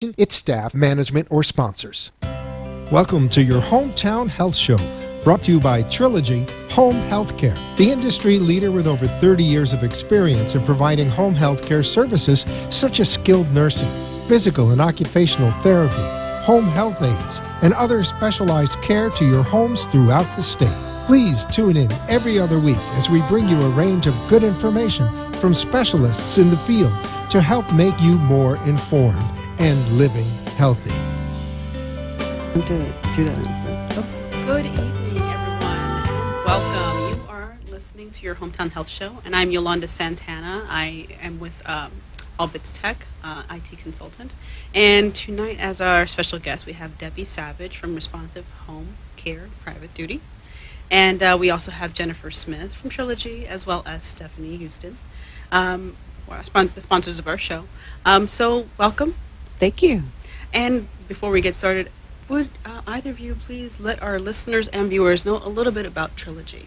its staff, management, or sponsors. Welcome to your Hometown Health Show, brought to you by Triology Home Healthcare, the industry leader with over 30 years of experience in providing home healthcare services such as skilled nursing, physical and occupational therapy, home health aides, and other specialized care to your homes throughout the state. Please tune in every other week as we bring you a range of good information from specialists in the field to help make you more informed and living healthy. Good evening, everyone, and welcome. You are listening to your Hometown Health Show, and I'm Yolanda Santana. I am with Albits Tech, IT consultant, and tonight as our special guest, we have Debbie Savage from Responsive Home Care Private Duty, and we also have Jennifer Smith from Triology, as well as Stephanie Houston, the sponsors of our show. So welcome. Thank you. And before we get started, would either of you please let our listeners and viewers know a little bit about Triology?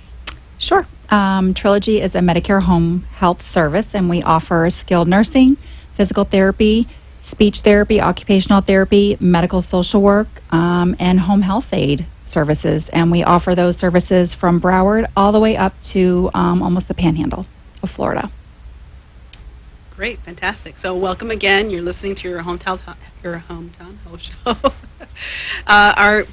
Sure. Triology is a Medicare home health service, and we offer skilled nursing, physical therapy, speech therapy, occupational therapy, medical social work, and home health aid services. And we offer those services from Broward all the way up to almost the Panhandle of Florida. Great, fantastic. So welcome again. You're listening to your hometown health show. Our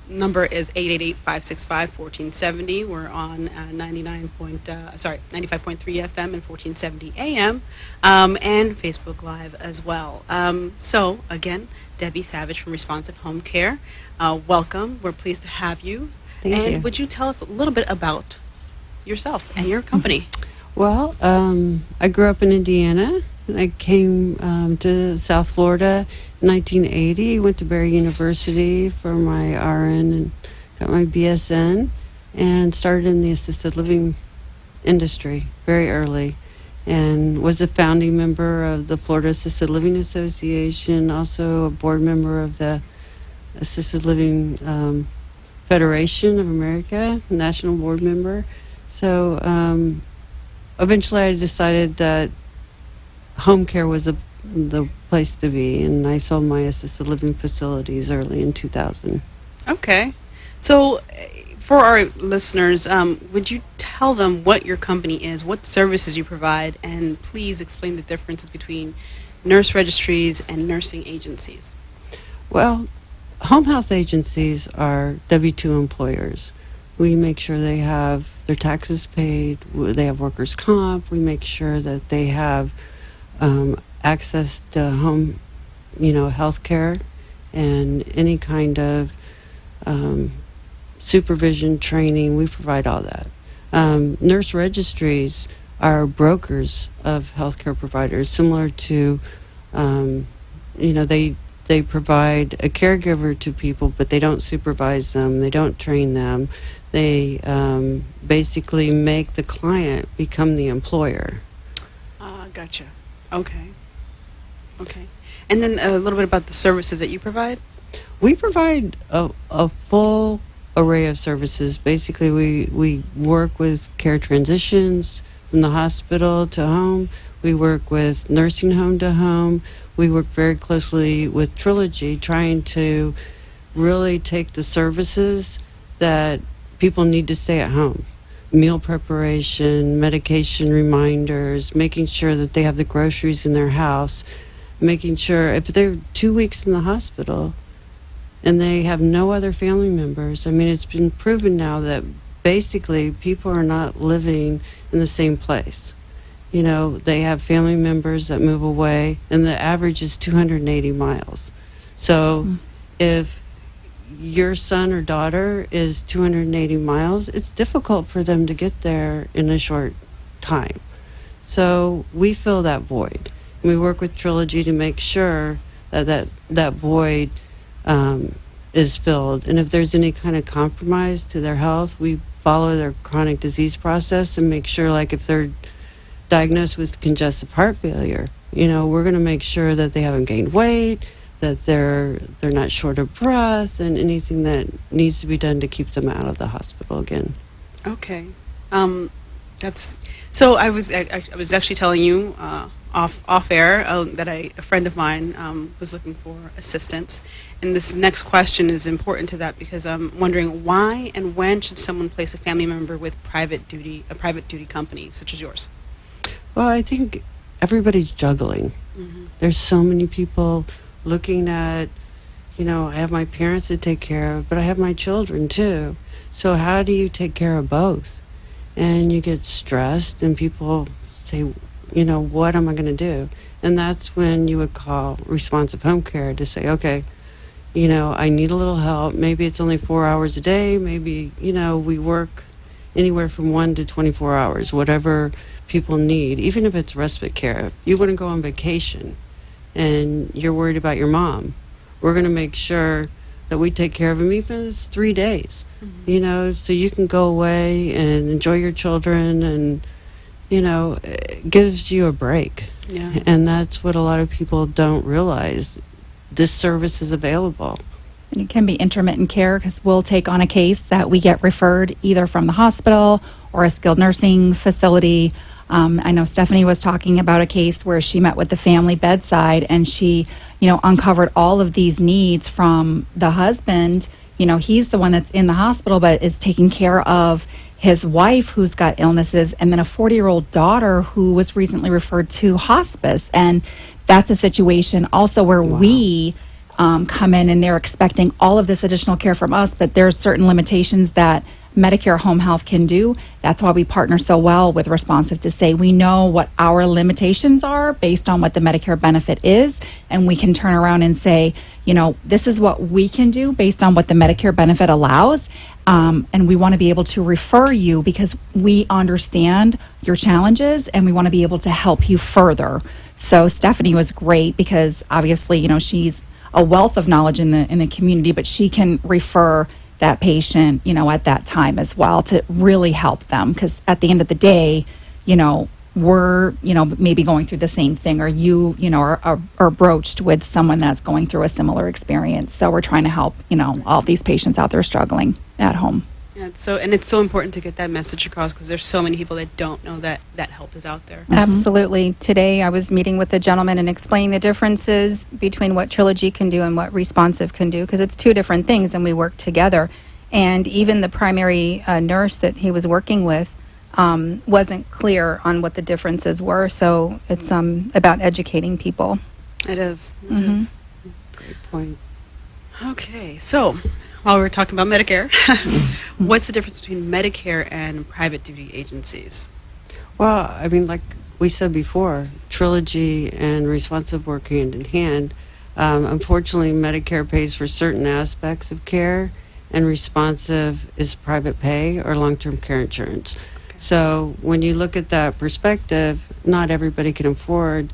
number is 888-565-1470. We're on 95.3 FM and 1470 AM, and Facebook Live as well. So again, Debbie Savage from Responsive Home Care. Welcome. We're pleased to have you. Thank you. And would you tell us a little bit about yourself and your company? Well, I grew up in Indiana, and I came to South Florida in 1980. Went to Barry University for my RN and got my BSN, and started in the assisted living industry very early, and was a founding member of the Florida Assisted Living Association, also a board member of the Assisted Living Federation of America, national board member. So eventually I decided that home care was the place to be, and I sold my assisted living facilities early in 2000. Okay. So for our listeners, would you tell them what your company is, what services you provide, and please explain the differences between nurse registries and nursing agencies? Well, home health agencies are W-2 employers. We make sure they have their taxes paid, they have workers' comp, we make sure that they have access to home, health care and any kind of supervision, training. We provide all that. Nurse registries are brokers of healthcare providers, similar to, they provide a caregiver to people, but they don't supervise them, they don't train them. They basically make the client become the employer. Gotcha. Okay. And then a little bit about the services that you provide? We provide a full array of services. Basically, we work with care transitions from the hospital to home. We work with nursing home to home. We work very closely with Triology, trying to really take the services that people need to stay at home. Meal preparation, medication reminders, making sure that they have the groceries in their house, making sure if they're 2 weeks in the hospital and they have no other family members. I mean, it's been proven now that basically people are not living in the same place. They have family members that move away, and the average is 280 miles. So if your son or daughter is 280 miles, it's difficult for them to get there in a short time. So we fill that void. And we work with Triology to make sure that void is filled. And if there's any kind of compromise to their health, we follow their chronic disease process and make sure, like if they're diagnosed with congestive heart failure, we're going to make sure that they haven't gained weight, that they're not short of breath, and anything that needs to be done to keep them out of the hospital again. Okay. That's so. I was actually telling you off air that a friend of mine was looking for assistance, and this next question is important to that because I'm wondering why and when should someone place a family member with a private duty company such as yours? Well, I think everybody's juggling. There's so many people looking at, I have my parents to take care of, but I have my children too. So how do you take care of both? And you get stressed and people say, what am I going to do? And that's when you would call responsive home care to say, okay, I need a little help. Maybe it's only 4 hours a day. Maybe, we work anywhere from 1 to 24 hours, whatever people need, even if it's respite care. If you want to go on vacation and you're worried about your mom, we're going to make sure that we take care of them, even if it's 3 days, so you can go away and enjoy your children and, it gives you a break. Yeah. And that's what a lot of people don't realize. This service is available. And it can be intermittent care because we'll take on a case that we get referred either from the hospital or a skilled nursing facility. I know Stephanie was talking about a case where she met with the family bedside and she, uncovered all of these needs from the husband. He's the one that's in the hospital but is taking care of his wife who's got illnesses and then a 40-year-old daughter who was recently referred to hospice. And that's a situation also where we come in and they're expecting all of this additional care from us, but there's certain limitations that Medicare home health can do. That's why we partner so well with Responsive to say we know what our limitations are based on what the Medicare benefit is, and we can turn around and say, this is what we can do based on what the Medicare benefit allows, and we want to be able to refer you because we understand your challenges and we want to be able to help you further. So Stephanie was great because obviously, she's a wealth of knowledge in the community, but she can refer that patient, at that time as well to really help them. Because at the end of the day, we're, maybe going through the same thing or you, are broached with someone that's going through a similar experience. So we're trying to help, all these patients out there struggling at home. Yeah, it's so important to get that message across because there's so many people that don't know that help is out there. Absolutely. Today I was meeting with a gentleman and explaining the differences between what Triology can do and what Responsive can do because it's two different things and we work together. And even the primary nurse that he was working with wasn't clear on what the differences were. So it's about educating people. It is. It is. Great point. Okay, so while we're talking about Medicare, what's the difference between Medicare and private duty agencies? Well, I mean, like we said before, Triology and Responsive work hand in hand. Unfortunately, Medicare pays for certain aspects of care, and Responsive is private pay or long-term care insurance. Okay. So when you look at that perspective, not everybody can afford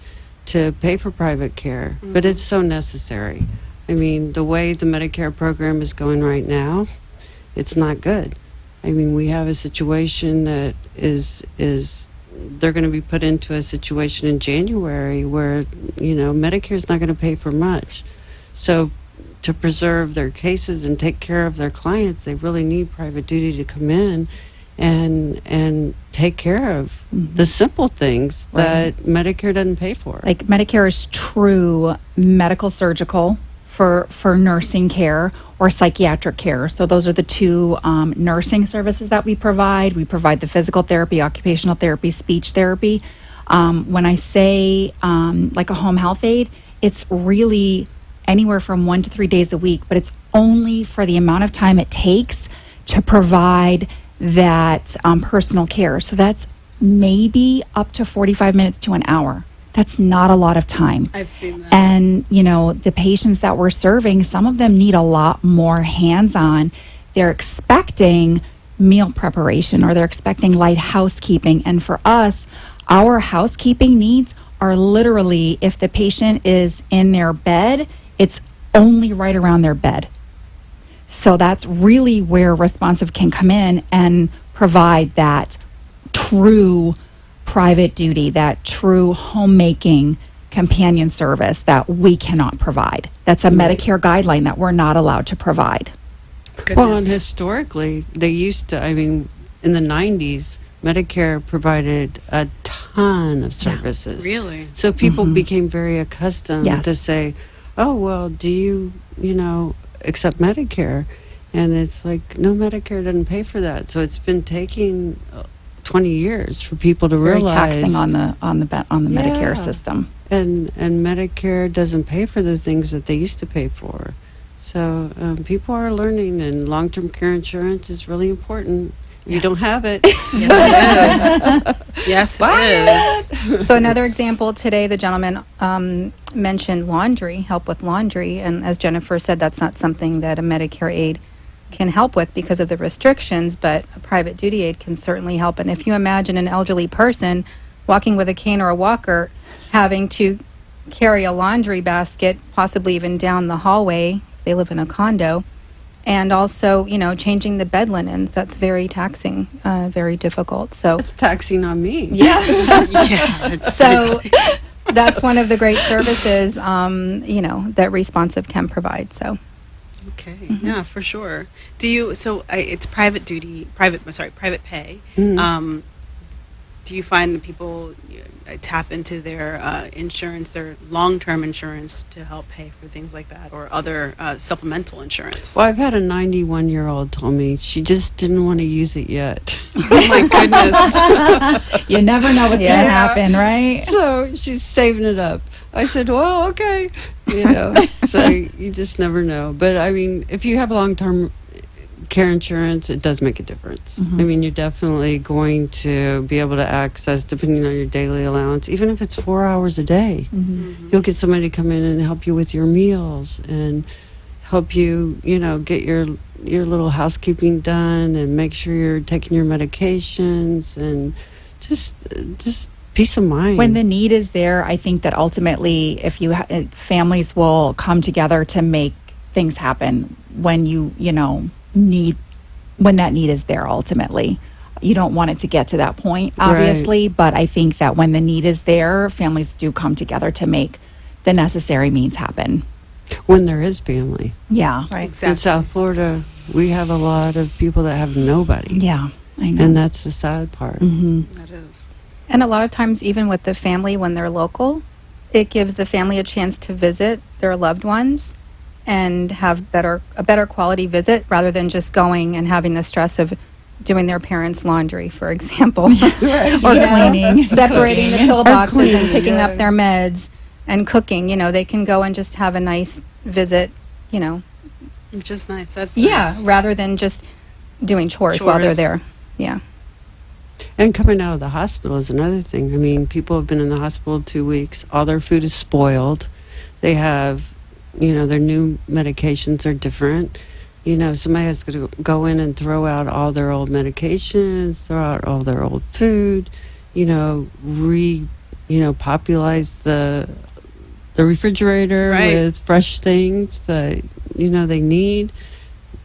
to pay for private care, but it's so necessary. I mean, the way the Medicare program is going right now, it's not good. I mean, we have a situation that is they're going to be put into a situation in January where, Medicare is not going to pay for much. So to preserve their cases and take care of their clients, they really need private duty to come in and take care of the simple things that Medicare doesn't pay for. Like Medicare is true medical surgical for nursing care or psychiatric care. So those are the two nursing services that we provide. We provide the physical therapy, occupational therapy, speech therapy. When I say like a home health aide, it's really anywhere from 1 to 3 days a week, but it's only for the amount of time it takes to provide that personal care. So that's maybe up to 45 minutes to an hour. That's not a lot of time. I've seen that. And, the patients that we're serving, some of them need a lot more hands-on. They're expecting meal preparation or they're expecting light housekeeping. And for us, our housekeeping needs are literally if the patient is in their bed, it's only right around their bed. So that's really where Responsive can come in and provide that true private duty, that true homemaking companion service that we cannot provide. That's a Medicare guideline that we're not allowed to provide. Goodness. Well, and historically, they used to, in the 90s, Medicare provided a ton of services. Really? So people became very accustomed Yes. to say, oh, well, do you, accept Medicare? And it's like, no, Medicare doesn't pay for that. So it's been taking 20 years for people to Very realize. taxing on the Medicare Yeah. system. And Medicare doesn't pay for the things that they used to pay for. So people are learning, and long-term care insurance is really important. If you don't have it, Yes, it is. So another example today, the gentleman mentioned laundry, help with laundry, and as Jennifer said, that's not something that a Medicare aid can help with because of the restrictions, but a private duty aid can certainly help. And if you imagine an elderly person walking with a cane or a walker, having to carry a laundry basket, possibly even down the hallway if they live in a condo, and also, changing the bed linens, that's very taxing, very difficult. So, it's taxing on me. yeah. Yeah. It's So that's one of the great services, that Responsive can provide. So okay. Yeah, for sure. Do you? So it's private pay. Do you find that people tap into their insurance, their long-term insurance, to help pay for things like that, or other supplemental insurance? Well, I've had a 91-year-old tell me she just didn't want to use it yet. Oh my goodness! You never know what's going to happen, right? So she's saving it up. I said, well, okay. So you just never know. But, I mean, if you have long-term care insurance, it does make a difference. I mean, you're definitely going to be able to access, depending on your daily allowance, even if it's 4 hours a day. You'll get somebody to come in and help you with your meals and help you, get your little housekeeping done and make sure you're taking your medications and just peace of mind. When the need is there, I think that ultimately, if you families will come together to make things happen when when that need is there. Ultimately, you don't want it to get to that point, obviously, but I think that when the need is there, families do come together to make the necessary means happen. When there is family. Yeah, right. Exactly. In South Florida, we have a lot of people that have nobody. yeah, I know. And that's the sad part. That is. And a lot of times, even with the family, when they're local, it gives the family a chance to visit their loved ones and have a better quality visit rather than just going and having the stress of doing their parents' laundry, for example. Or cleaning. Separating the pillboxes and cleaning, picking yeah. up their meds and cooking. They can go and just have a nice visit, Which is nice. That's Yeah, nice. rather than just doing chores while they're Chores. there. Yeah. And coming out of the hospital is another thing. I mean, people have been in the hospital 2 weeks. All their food is spoiled. They have, their new medications are different. Somebody has to go in and throw out all their old medications, throw out all their old food, populize the refrigerator Right. with fresh things that, they need,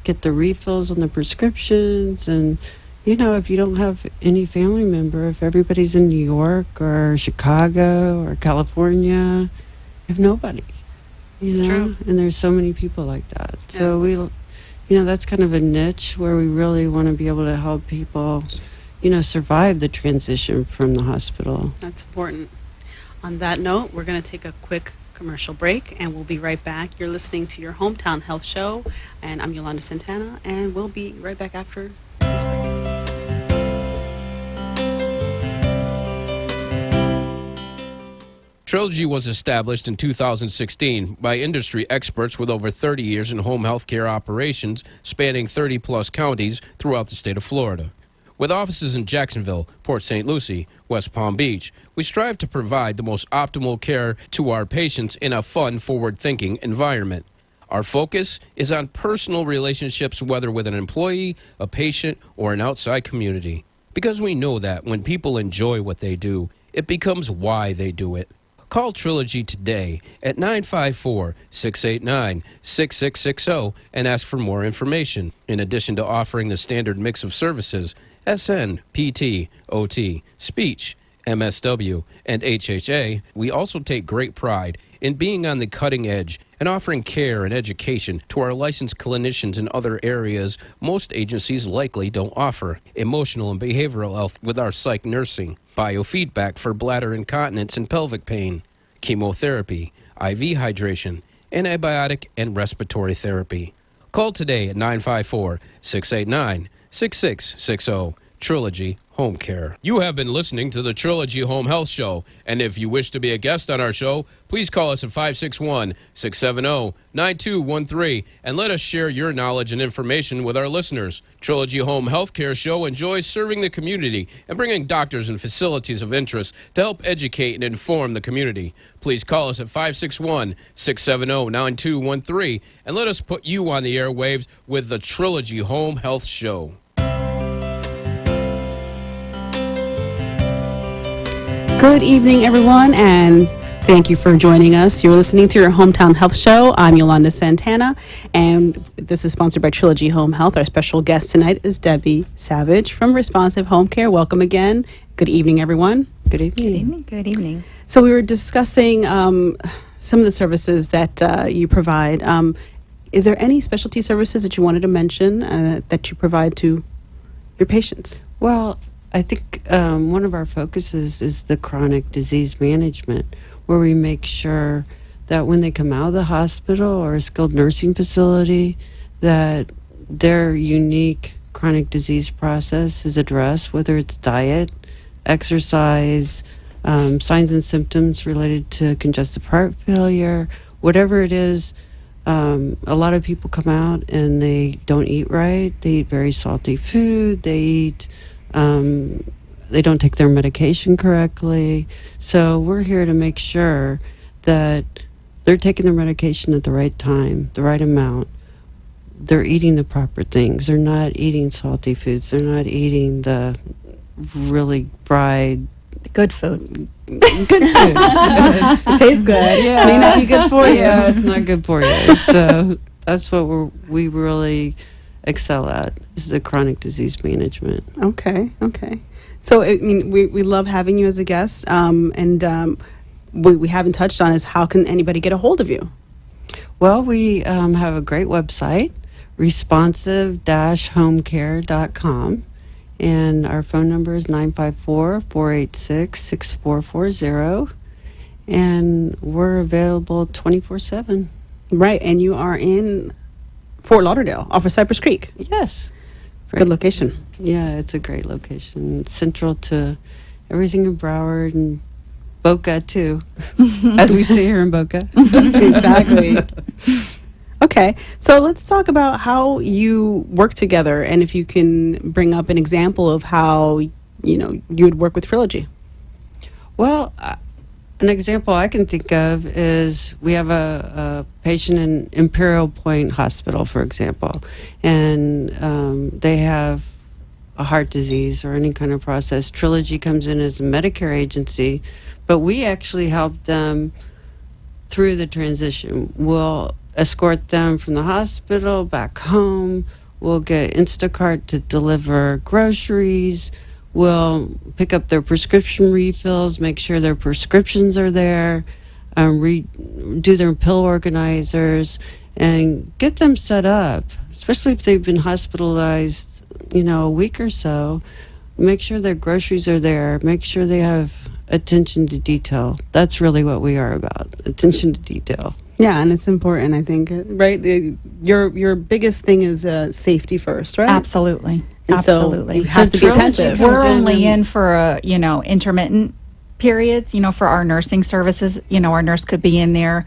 get the refills on the prescriptions. And, if you don't have any family member, if everybody's in New York or Chicago or California, you have nobody. It's true. And there's so many people like that. So Yes. that's kind of a niche where we really want to be able to help people, survive the transition from the hospital. That's important. On that note, we're going to take a quick commercial break, and we'll be right back. You're listening to your Hometown Health Show, and I'm Yolanda Santana, and we'll be right back after this break. Triology was established in 2016 by industry experts with over 30 years in home health care operations spanning 30-plus counties throughout the state of Florida. With offices in Jacksonville, Port St. Lucie, West Palm Beach, we strive to provide the most optimal care to our patients in a fun, forward-thinking environment. Our focus is on personal relationships, whether with an employee, a patient, or an outside community. Because we know that when people enjoy what they do, it becomes why they do it. Call Triology today at 954-689-6660 and ask for more information. In addition to offering the standard mix of services, SN, PT, OT, speech, MSW, and HHA, we also take great pride in being on the cutting edge and offering care and education to our licensed clinicians in other areas most agencies likely don't offer. Emotional and behavioral health with our psych nursing, biofeedback for bladder incontinence and pelvic pain, chemotherapy, IV hydration, antibiotic and respiratory therapy. Call today at 954-689-6660. Triology Home Care. You have been listening to the Triology Home Health Show, and if you wish to be a guest on our show, please call us at 561-670-9213 and let us share your knowledge and information with our listeners. Triology Home Health Care Show enjoys serving the community and bringing doctors and facilities of interest to help educate and inform the community. Please call us at 561-670-9213 and let us put you on the airwaves with the Triology Home Health Show. Good evening, everyone, and thank you for joining us. You're listening to your Hometown Health Show. I'm Yolanda Santana, and this is sponsored by Triology Home Health. Our special guest tonight is Debbie Savage from Responsive Home Care. Welcome again. Good evening, everyone. Good evening. Good evening. Good evening. So we were discussing some of the services that you provide. Is there any specialty services that you wanted to mention that you provide to your patients? Well, I think one of our focuses is the chronic disease management, where we make sure that when they come out of the hospital or a skilled nursing facility, that their unique chronic disease process is addressed, whether it's diet, exercise, signs and symptoms related to congestive heart failure, whatever it is. A lot of people come out and they don't eat right. They eat very salty food. They don't take their medication correctly. So we're here to make sure that they're taking their medication at the right time, the right amount. They're eating the proper things. They're not eating salty foods. They're not eating the really fried Good food. good food. It tastes good. Yeah. May not be good for you. Yeah, it's not good for you. So that's what we really excel at, is the chronic disease management. Okay. So, I mean, we love having you as a guest, and we haven't touched on is how can anybody get a hold of you? Well, we have a great website, responsive-homecare.com, and our phone number is 954-486-6440, and we're available 24/7. Right, and you are in Fort Lauderdale, off of Cypress Creek. Yes. It's a good location. Yeah, it's a great location. It's central to everything in Broward and Boca, too, as we say here in Boca. Exactly. Okay, so let's talk about how you work together, and if you can bring up an example of how you would work with Triology. Well, an example I can think of is we have a patient in Imperial Point Hospital, for example, and they have a heart disease or any kind of process. Triology comes in as a Medicare agency, but we actually help them through the transition. We'll escort them from the hospital back home. We'll get Instacart to deliver groceries. We'll pick up their prescription refills, make sure their prescriptions are there, do their pill organizers, and get them set up, especially if they've been hospitalized, a week or so. Make sure their groceries are there. Make sure they have attention to detail. That's really what we are about, attention to detail. Yeah, and it's important, I think, right? Your biggest thing is safety first, right? Absolutely. And Absolutely. so you have to be Triology attentive. comes We're in only and- in for intermittent periods, for our nursing services. Our nurse could be in there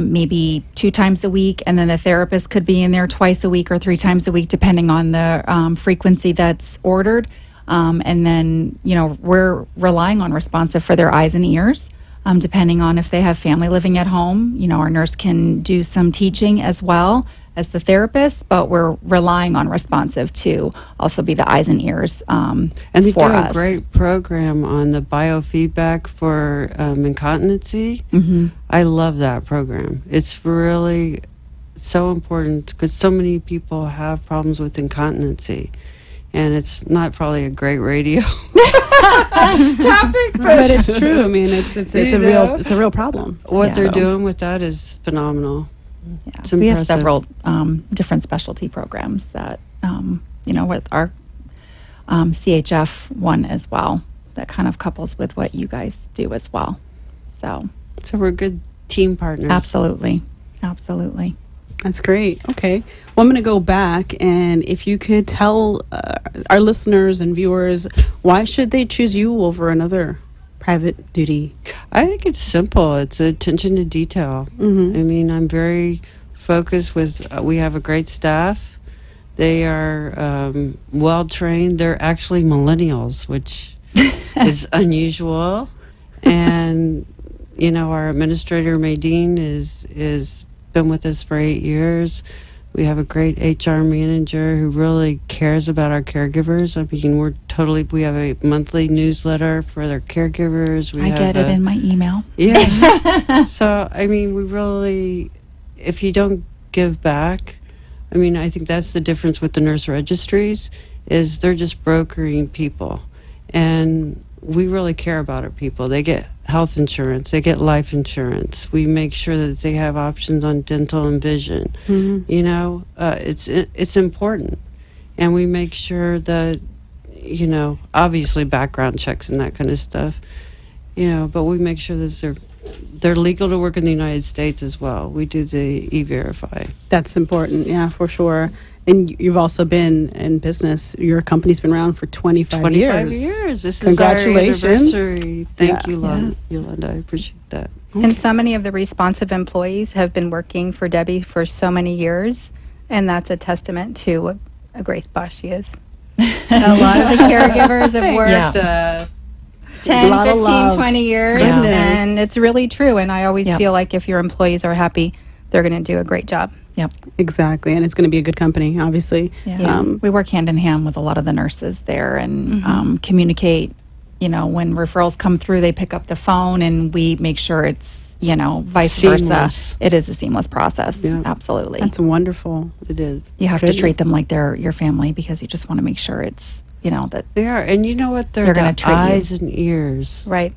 maybe 2 times a week, and then the therapist could be in there twice a week or 3 times a week, depending on the frequency that's ordered. And then, we're relying on Responsive for their eyes and ears. Depending on if they have family living at home, our nurse can do some teaching as well as the therapist, but we're relying on Responsive to also be the eyes and ears And they for do us. a great program on the biofeedback for incontinency. Mm-hmm. I love that program. It's really so important because so many people have problems with incontinency. And it's not probably a great radio topic, But it's true. I mean, it's a real problem. what Yeah. they're doing with that is phenomenal. Yeah. It's We have impressive. several different specialty programs that, with our CHF one as well, that kind of couples with what you guys do as well. So, So we're good team partners. absolutely. Absolutely. That's great. Okay. Well, I'm going to go back, and if you could tell our listeners and viewers, why should they choose you over another private duty? I think it's simple. It's attention to detail. Mm-hmm. I mean, I'm very focused with, we have a great staff. They are well trained. They're actually millennials, which is unusual. And, our administrator, Maydeen, is been with us for 8 years. We have a great HR manager who really cares about our caregivers. I mean, we have a monthly newsletter for their caregivers. I get it in my email. Yeah. So, I mean, we really, if you don't give back, I mean, I think that's the difference with the nurse registries, is they're just brokering people. And we really care about our people. They get health insurance, they get life insurance. We make sure that they have options on dental and vision. Mm-hmm. It's important. And we make sure that, obviously background checks and that kind of stuff, but we make sure that they're legal to work in the United States as well. We do the E-Verify. That's important. Yeah, for sure. And you've also been in business. Your company's been around for 25 years. This Congratulations. is our anniversary. Thank Yeah. you, Yolanda. I appreciate that. And so many of the responsive employees have been working for Debbie for so many years, and that's a testament to what a great boss she is. A lot of the caregivers have worked Yeah. 10, Lot of 15, love. 20 years, Goodness. and it's really true. And I always Yep. feel like if your employees are happy, they're going to do a great job. Yep. Exactly. And it's going to be a good company, obviously. Yeah. We work hand in hand with a lot of the nurses there and communicate. When referrals come through, they pick up the phone and we make sure it's, vice Seamless. versa. It is a seamless process. Yeah. Absolutely. That's wonderful. It is. You have to Goodness. treat them like they're your family because you just want to make sure it's, that They are. And you know what? They're They're gonna the treat you. eyes and ears Right.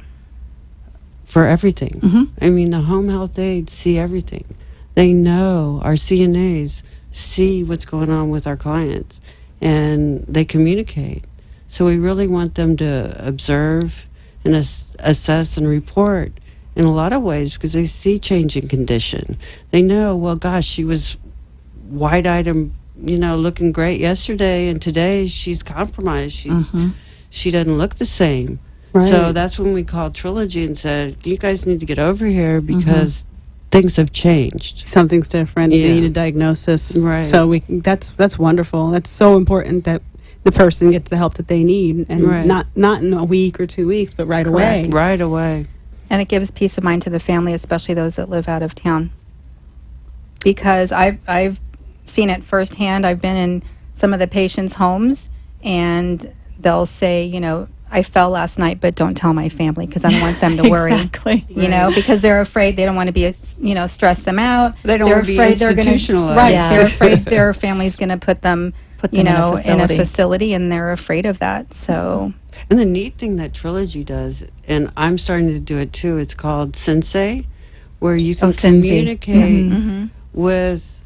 for everything. Mhm. I mean, the home health aides see everything. They know, our CNAs see what's going on with our clients, and they communicate. So we really want them to observe and assess and report in a lot of ways, because they see change in condition. They know, well, gosh, she was wide-eyed and, looking great yesterday, and today she's compromised. She doesn't look the same. Right. So that's when we called Triology and said, you guys need to get over here because things have changed. Something's different. Yeah. They need a diagnosis. Right. So that's wonderful. That's so important that the person gets the help that they need, and Right. not in a week or 2 weeks, but right away. Right away. And it gives peace of mind to the family, especially those that live out of town. Because I've seen it firsthand. I've been in some of the patients' homes, and they'll say, I fell last night, but don't tell my family because I don't want them to worry. Exactly. Because they're afraid they don't want to be, stress them out. They don't they're want to be afraid they're gonna- institutionalized. Right. Yeah. They're afraid their family's going to put them, them in a in a facility. facility, and they're afraid of that. So, And the neat thing that Triology does, and I'm starting to do it too, it's called Sensei, where you can Sensei. communicate with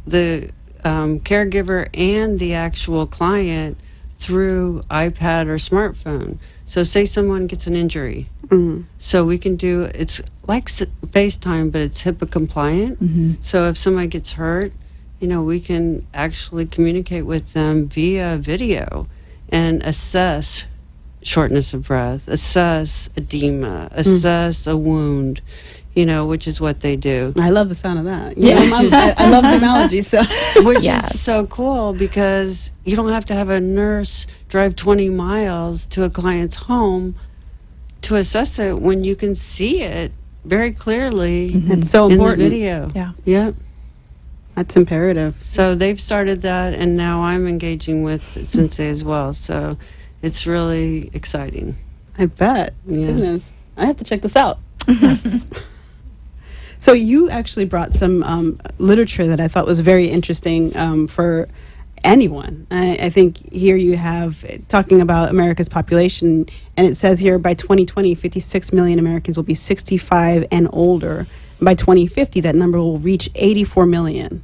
the caregiver and the actual client through iPad or smartphone. So say someone gets an injury. So we can do, it's like FaceTime, but it's HIPAA compliant. So if somebody gets hurt, we can actually communicate with them via video and assess shortness of breath, assess edema, assess a wound, which is what they do. I love the sound of that. Yeah. I love technology. So Which Yes. is so cool because you don't have to have a nurse drive 20 miles to a client's home to assess it when you can see it very clearly it's so in the important. video. Yeah. Yep. That's imperative. So they've started that, and now I'm engaging with Sensei as well. So it's really exciting. I bet. Yeah. Goodness. I have to check this out. So you actually brought some literature that I thought was very interesting for anyone. I think here you have talking about America's population, and it says here by 2020, 56 million Americans will be 65 and older. By 2050, that number will reach 84 million.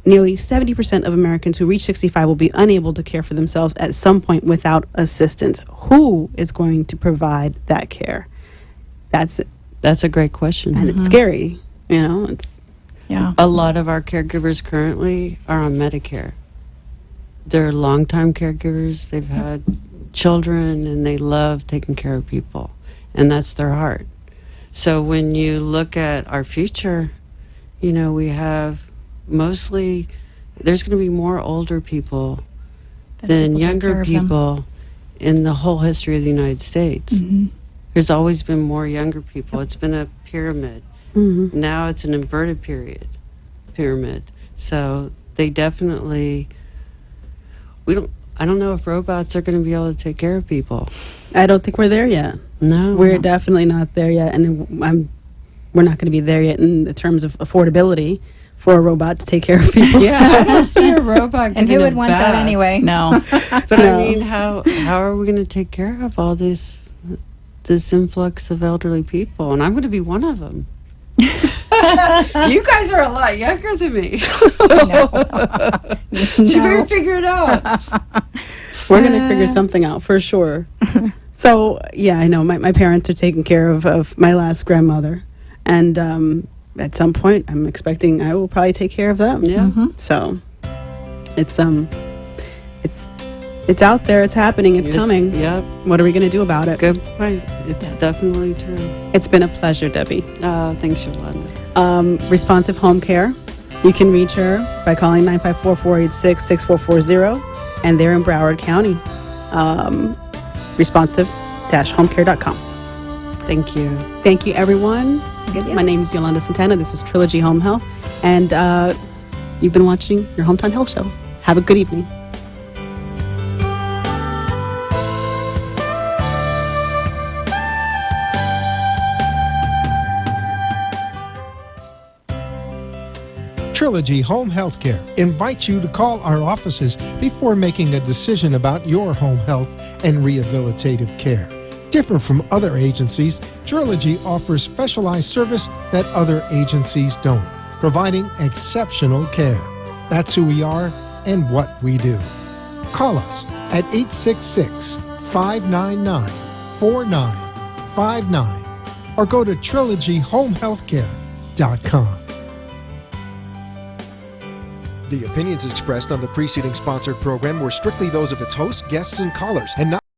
Nearly 70% of Americans who reach 65 will be unable to care for themselves at some point without assistance. Who is going to provide that care? That's That's a great question. and it's scary. You know, it's Yeah. A lot of our caregivers currently are on Medicare. They're longtime caregivers. They've had children and they love taking care of people, and that's their heart. So when you look at our future, you know, we have mostly, there's going to be more older people than people take care younger of them. people in the whole history of the United States. Mm-hmm. There's always been more younger people. It's been a pyramid. Now it's an inverted pyramid. So they definitely, I don't know if robots are going to be able to take care of people. I don't think we're there yet. No. We're definitely not there yet, and we're not going to be there yet in the terms of affordability for a robot to take care of people. Yeah, I don't see a robot And giving who a would want that bath. anyway? No. But No. I mean, how are we going to take care of all this influx of elderly people? And I'm going to be one of them. You guys are a lot younger than me. So you better figure it out. We're going to figure something out for sure. So, yeah, I know my parents are taking care of my last grandmother. And at some point, I'm expecting I will probably take care of them. Yeah. So it's out there. It's happening. It's coming. Yep. What are we going to do about it? Good point. It's definitely true. It's been a pleasure, Debbie. Thanks, Yolanda. Responsive Home Care. You can reach her by calling 954-486-6440, and they're in Broward County. Responsive-homecare.com. Thank you. Thank you, everyone. Again, my name is Yolanda Santana. This is Trilogy Home Health, and you've been watching your Hometown Health Show. Have a good evening. Trilogy Home Healthcare invites you to call our offices before making a decision about your home health and rehabilitative care. Different from other agencies, Trilogy offers specialized service that other agencies don't, providing exceptional care. That's who we are and what we do. Call us at 866-599-4959 or go to trilogyhomehealthcare.com. The opinions expressed on the preceding sponsored program were strictly those of its hosts, guests, and callers, and not